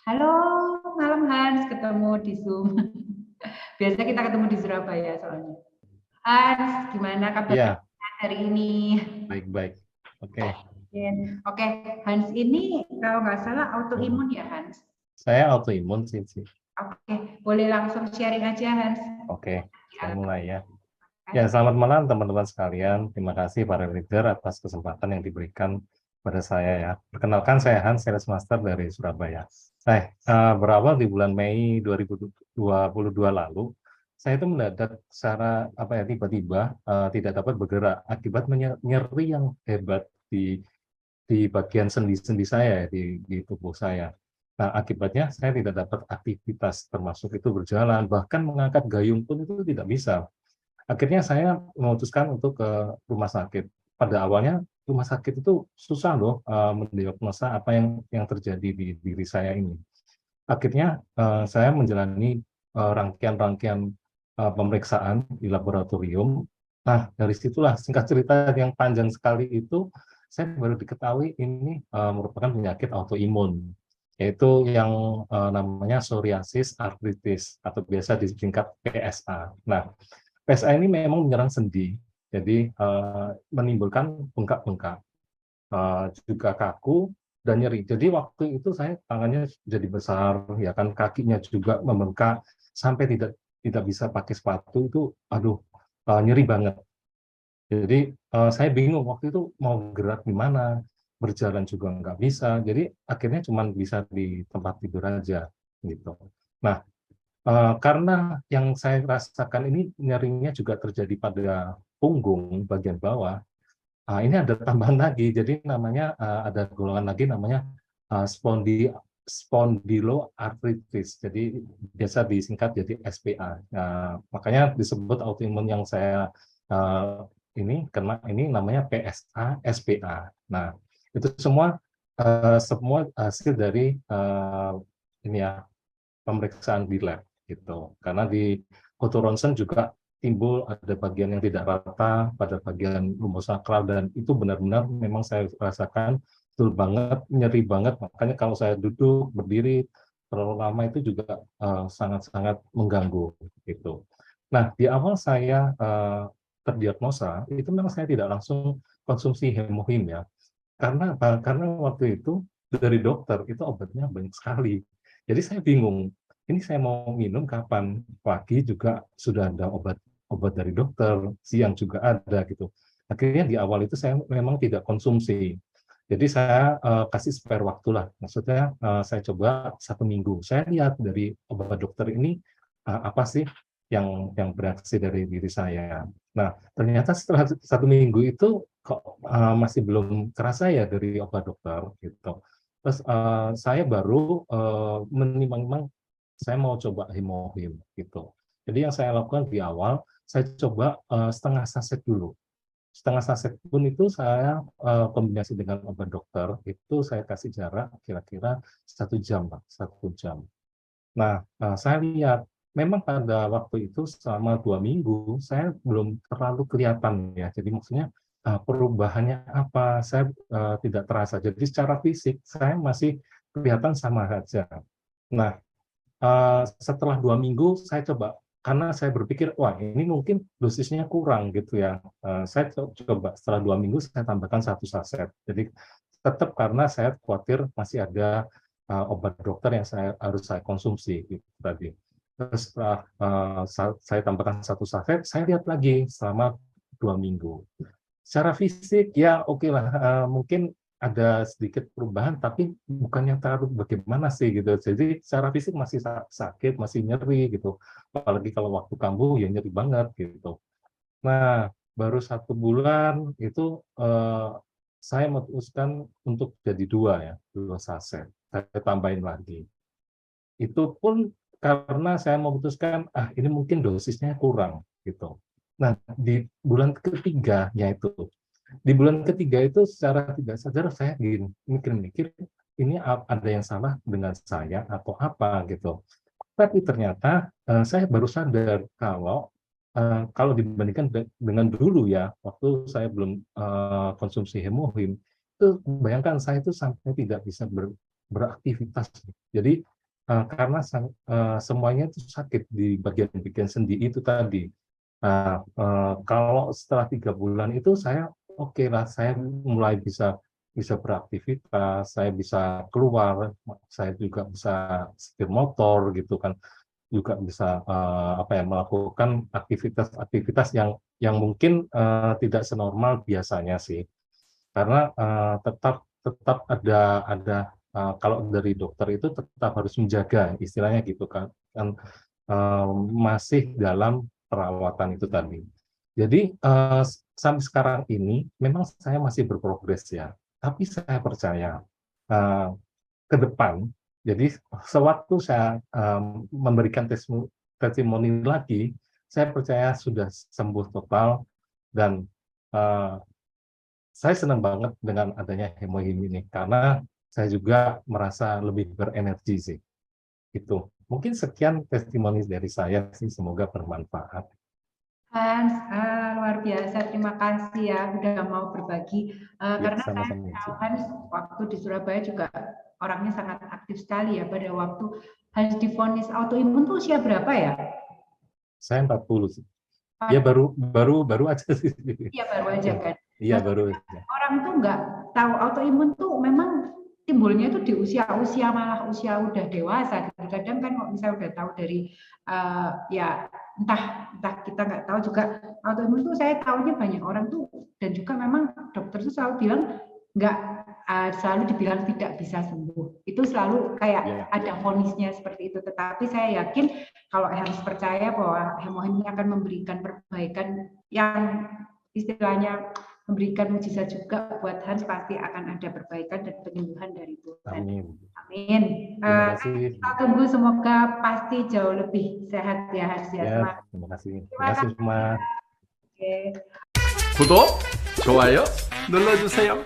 Halo, malam Hans, ketemu di Zoom. Biasanya kita ketemu di Surabaya soalnya. Hans, gimana kabarnya Iya, hari ini? baik-baik. Oke. Oke, Hans ini kalau nggak salah Mm. autoimun ya Hans? Saya autoimun sih. Oke, boleh langsung sharing aja Hans. Oke, saya Ya, mulai ya. Ya, kasih. selamat malam teman-teman sekalian. Terima kasih para leader atas kesempatan yang diberikan pada saya ya. Perkenalkan saya Hans, Sales Master dari Surabaya. Berawal di bulan Mei 2022 lalu, saya itu mendadak secara tiba-tiba tidak dapat bergerak akibat nyeri yang hebat di bagian sendi-sendi saya di tubuh saya. Nah, akibatnya saya tidak dapat aktivitas termasuk itu berjalan, bahkan mengangkat gayung pun itu tidak bisa. Akhirnya saya memutuskan untuk ke rumah sakit. Pada awalnya rumah sakit itu susah loh mendiagnosa apa yang terjadi di diri saya ini. Akhirnya saya menjalani rangkaian-rangkaian pemeriksaan di laboratorium. Nah, dari situlah singkat cerita yang panjang sekali itu saya baru diketahui ini merupakan penyakit autoimun, yaitu yang namanya psoriasis arthritis atau biasa disingkat PSA. Nah, PSA ini memang menyerang sendi, jadi menimbulkan bengkak-bengkak, juga kaku dan nyeri. Jadi waktu itu saya tangannya jadi besar, ya kan, kakinya juga membengkak sampai tidak tidak bisa pakai sepatu itu, aduh, nyeri banget. Jadi saya bingung waktu itu mau gerak gimana, berjalan juga nggak bisa. Jadi akhirnya cuma bisa di tempat tidur aja gitu. Nah, karena yang saya rasakan ini nyerinya juga terjadi pada punggung bagian bawah. Ini ada tambahan lagi, jadi namanya ada golongan lagi namanya spondyloarthritis. Jadi biasa disingkat jadi SPA. Nah, makanya disebut autoimun yang saya uh, ini kena ini namanya PSA, SPA. Nah, itu semua hasil dari ini ya, pemeriksaan di lab gitu. Karena di foto ronsen juga timbul ada bagian yang tidak rata pada bagian rumput sakral dan itu benar-benar memang saya rasakan betul banget, nyeri banget. Makanya kalau saya duduk berdiri terlalu lama itu juga sangat-sangat mengganggu gitu. Nah, di awal saya terdiagnosa itu memang saya tidak langsung konsumsi hemohim ya. Karena apa? Karena waktu itu dari dokter itu obatnya banyak sekali. Jadi saya bingung, ini saya mau minum kapan? Pagi juga sudah ada obat dari dokter, siang juga ada gitu. Akhirnya di awal itu saya memang tidak konsumsi. Jadi saya kasih spare waktu lah. Maksudnya saya coba 1 minggu. Saya lihat dari obat dokter ini apa sih yang bereaksi dari diri saya. Nah, ternyata setelah 1 minggu itu kok masih belum terasa ya dari obat dokter gitu. Terus saya baru menimbang-nimbang saya mau coba hemohim gitu. Jadi yang saya lakukan di awal, saya coba setengah saset dulu. Setengah saset pun itu saya kombinasi dengan obat dokter, itu saya kasih jarak kira-kira 1 jam, Pak, 1 jam. Nah, saya lihat memang pada waktu itu selama 2 minggu saya belum terlalu kelihatan ya. Jadi maksudnya perubahannya apa saya tidak terasa. Jadi secara fisik saya masih kelihatan sama saja. Nah, setelah 2 minggu saya coba karena saya berpikir wah ini mungkin dosisnya kurang gitu ya. Saya coba setelah 2 minggu saya tambahkan 1 saset. Jadi tetap karena saya khawatir masih ada obat dokter yang saya konsumsi gitu tadi. Terus setelah saya tambahkan 1 saset, saya lihat lagi selama 2 minggu. Secara fisik ya oke lah, mungkin ada sedikit perubahan, tapi bukan yang terlalu bagaimana sih gitu. Jadi secara fisik masih sakit, masih nyeri gitu. Apalagi kalau waktu kambuh ya nyeri banget gitu. Nah, baru 1 bulan itu saya memutuskan untuk jadi 2 saset. Saya tambahin lagi. Itu pun karena saya memutuskan, ini mungkin dosisnya kurang gitu. Nah, di bulan ketiga yaitu di bulan ketiga itu secara tidak sadar saya gini, mikir-mikir ini ada yang salah dengan saya atau apa gitu. Tapi ternyata saya baru sadar kalau dibandingkan dengan dulu ya, waktu saya belum konsumsi hemohim, itu bayangkan saya itu sampai tidak bisa beraktivitas. Jadi karena semuanya itu sakit di bagian-bagian sendi itu tadi. Nah, kalau setelah 3 bulan itu saya oke lah, saya mulai bisa bisa beraktivitas, saya bisa keluar, saya juga bisa setir motor gitu kan, juga bisa apa ya, melakukan aktivitas-aktivitas yang mungkin tidak senormal biasanya sih. Karena tetap tetap ada kalau dari dokter itu tetap harus menjaga istilahnya gitu kan, masih dalam perawatan itu tadi. Jadi sampai sekarang ini memang saya masih berprogres ya, tapi saya percaya eh, ke depan, jadi sewaktu saya memberikan testimoni lagi, saya percaya sudah sembuh total dan eh, saya senang banget dengan adanya Hemohim ini karena saya juga merasa lebih berenergi sih. Itu. Mungkin sekian testimoni dari saya sih, semoga bermanfaat. Hans, luar biasa, terima kasih ya udah mau berbagi. Ya, Karena saya sama-sama. tahu Hans waktu di Surabaya juga orangnya sangat aktif sekali ya. Pada waktu Hans divonis autoimun tuh usia berapa ya? Saya 40 sih. Ya baru aja sih. Iya baru aja kan. Iya baru aja. Orang tuh nggak tahu autoimun tuh memang timbulnya itu di usia-usia malah usia udah dewasa. Kadang kan kalau misalnya udah tahu dari ya entah kita nggak tahu juga autoimun tuh saya tahunya banyak orang tuh dan juga memang dokter tuh selalu bilang nggak selalu dibilang tidak bisa sembuh. Itu selalu kayak ada vonisnya seperti itu. Tetapi saya yakin kalau harus percaya bahwa Hemohim ini akan memberikan perbaikan yang istilahnya memberikan mujizat juga buat Hans, pasti akan ada perbaikan dan penyembuhan dari Tuhan. Amin. Amin. Kita tunggu semoga pasti jauh lebih sehat ya Hans ya. Terima kasih. Terima kasih semua. Oke. 구독, 좋아요 눌러주세요.